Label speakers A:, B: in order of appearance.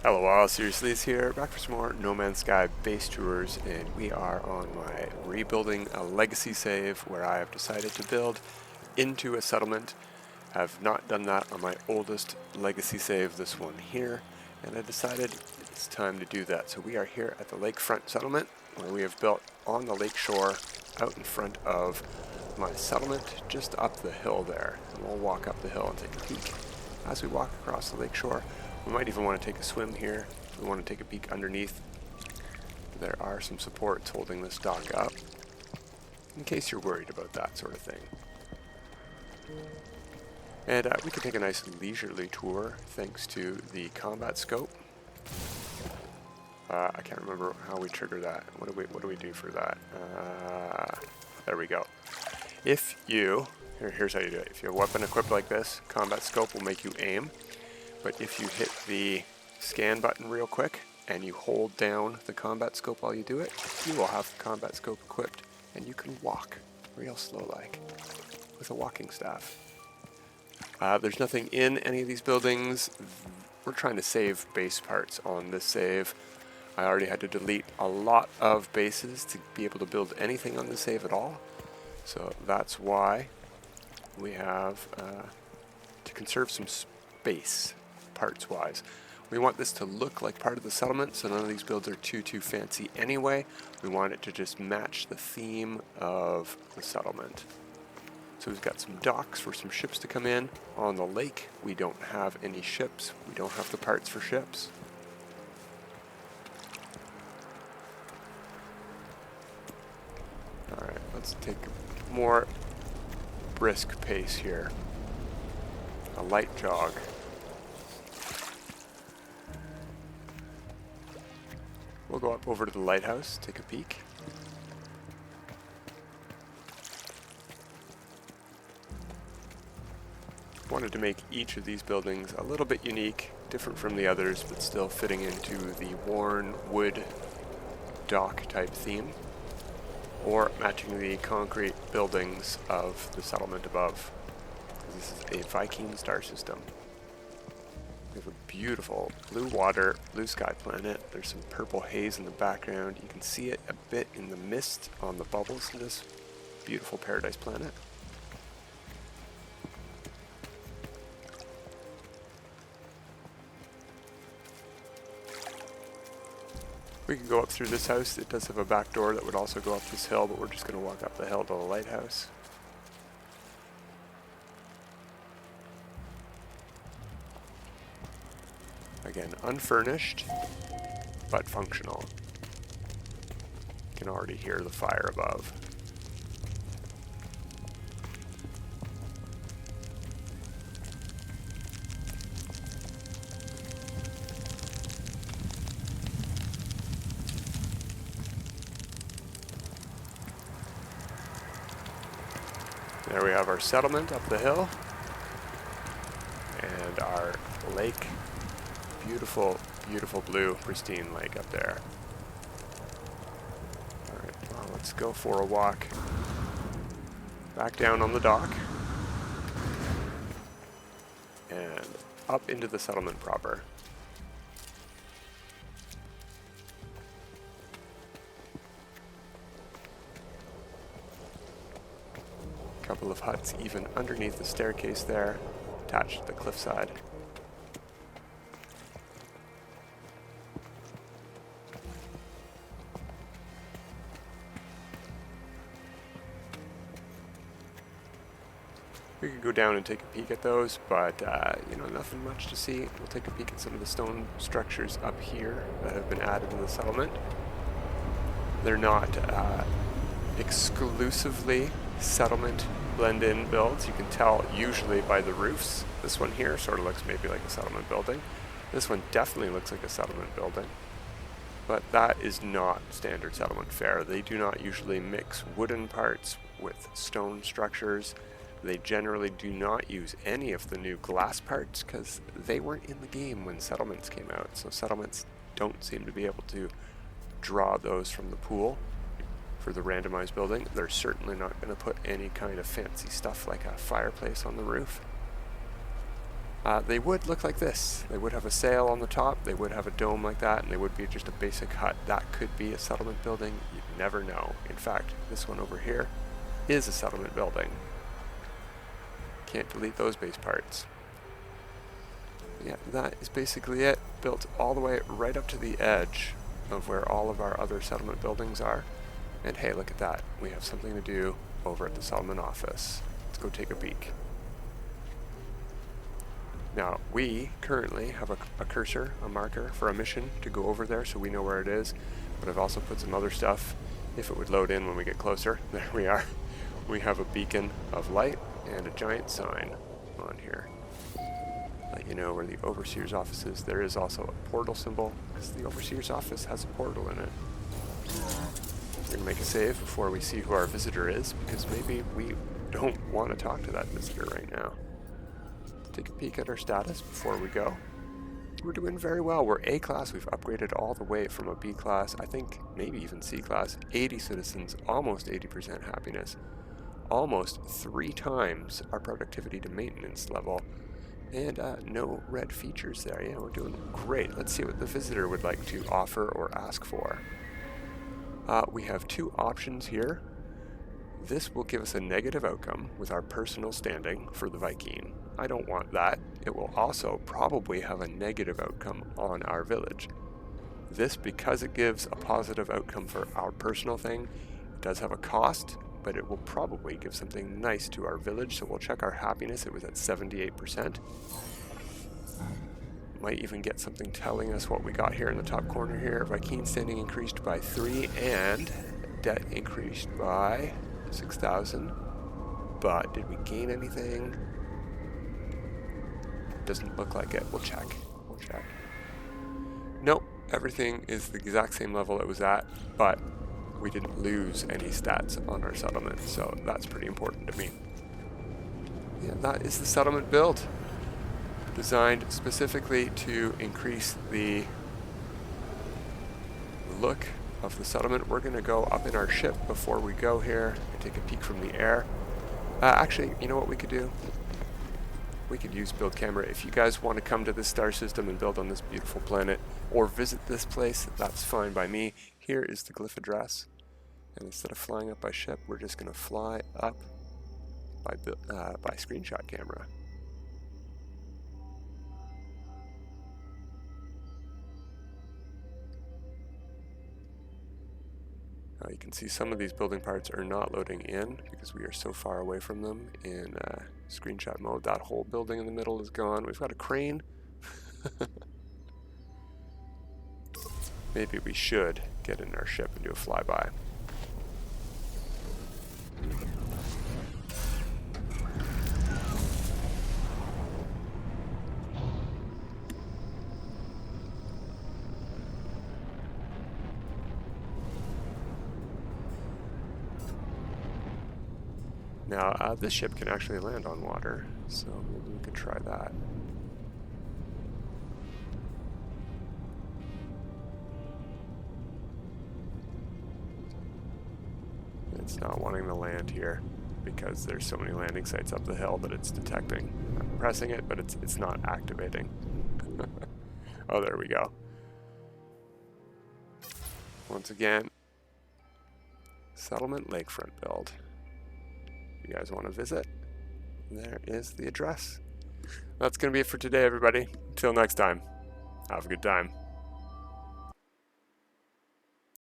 A: Hello all, Seriously is here, back for some more No Man's Sky base tours, and we are on my rebuilding a legacy save where I have decided to build into a settlement. I have not done that on my oldest legacy save, this one here, and I decided it's time to do that. So we are here at the Lakefront settlement where we have built on the lake shore out in front of my settlement just up the hill there. And we'll walk up the hill and take a peek as we walk across the lake shore. We might even want to take a swim here if we want to take a peek underneath. There are some supports holding this dock up, in case you're worried about that sort of thing. And we can take a nice leisurely tour thanks to the combat scope. I can't remember how we trigger that. What do we do for that? There we go. If you, here's how you do it. If you have a weapon equipped like this, combat scope will make you aim. But if you hit the scan button real quick and you hold down the combat scope while you do it, you will have the combat scope equipped and you can walk real slow like with a walking staff. There's nothing in any of these buildings. We're trying to save base parts on this save. I already had to delete a lot of bases to be able to build anything on this save at all. So that's why we have to conserve some space. Parts wise. We want this to look like part of the settlement, so none of these builds are too fancy anyway. We want it to just match the theme of the settlement. So we've got some docks for some ships to come in. On the lake, we don't have any ships. We don't have the parts for ships. Alright, let's take a more brisk pace here. A light jog. We'll go up over to the lighthouse, take a peek. Wanted to make each of these buildings a little bit unique, different from the others, but still fitting into the worn wood dock type theme, or matching the concrete buildings of the settlement above. This is a Viking star system. We have a beautiful blue water, blue sky planet. There's some purple haze in the background. You can see it a bit in the mist on the bubbles in this beautiful paradise planet. We can go up through this house. It does have a back door that would also go up this hill, but we're just going to walk up the hill to the lighthouse. Again, unfurnished, but functional. You can already hear the fire above. There we have our settlement up the hill, and our lake. Beautiful, beautiful blue, pristine lake up there. Alright, well, let's go for a walk back down on the dock and up into the settlement proper. A couple of huts even underneath the staircase there, attached to the cliffside. We could go down and take a peek at those, but nothing much to see. We'll take a peek at some of the stone structures up here that have been added to the settlement. They're not exclusively settlement blend-in builds. You can tell usually by the roofs. This one here sort of looks maybe like a settlement building. This one definitely looks like a settlement building. But that is not standard settlement fare. They do not usually mix wooden parts with stone structures. They generally do not use any of the new glass parts because they weren't in the game when settlements came out. So settlements don't seem to be able to draw those from the pool for the randomized building. They're certainly not going to put any kind of fancy stuff like a fireplace on the roof. They would look like this. They would have a sail on the top, they would have a dome like that, and they would be just a basic hut. That could be a settlement building. You never know. In fact, this one over here is a settlement building. Can't delete those base parts. Yeah, that is basically it. Built all the way right up to the edge of where all of our other settlement buildings are. And hey, look at that. We have something to do over at the settlement office. Let's go take a peek. Now, we currently have a cursor, a marker for a mission to go over there so we know where it is. But I've also put some other stuff, if it would load in when we get closer. There we are. We have a beacon of light and a giant sign on here. Let you know where the Overseer's office is. There is also a portal symbol, because the Overseer's office has a portal in it. We're going to make a save before we see who our visitor is, because maybe we don't want to talk to that visitor right now. Let's take a peek at our status before we go. We're doing very well. We're A class. We've upgraded all the way from a B class, I think maybe even C class. 80 citizens, almost 80% happiness. Almost 3 times our productivity to maintenance level. And no red features there. Yeah, we're doing great. Let's see what the visitor would like to offer or ask for. We have 2 options here. This will give us a negative outcome with our personal standing for the Viking. I don't want that. It will also probably have a negative outcome on our village. This, because it gives a positive outcome for our personal thing, it does have a cost, but it will probably give something nice to our village, so we'll check our happiness. It was at 78%. Might even get something telling us what we got here in the top corner here. Viking standing increased by 3 and debt increased by 6,000. But did we gain anything? Doesn't look like it. We'll check. We'll check. Nope, everything is the exact same level it was at, but we didn't lose any stats on our settlement, so that's pretty important to me. Yeah, that is the settlement build. Designed specifically to increase the look of the settlement. We're going to go up in our ship before we go here and take a peek from the air. Actually, you know what we could do? We could use build camera. If you guys want to come to this star system and build on this beautiful planet or visit this place, that's fine by me. Here is the Glyph Address. And instead of flying up by ship, we're just going to fly up by screenshot camera. You can see some of these building parts are not loading in because we are so far away from them in screenshot mode. That whole building in the middle is gone. We've got a crane. Maybe we should get in our ship and do a flyby. Now, this ship can actually land on water, so maybe we could try that. It's not wanting to land here because there's so many landing sites up the hill that it's detecting. I'm pressing it, but it's not activating. Oh, there we go. Once again, settlement lakefront build. If you guys want to visit, there is the address. That's going to be it for today, everybody. Until next time, have a good time.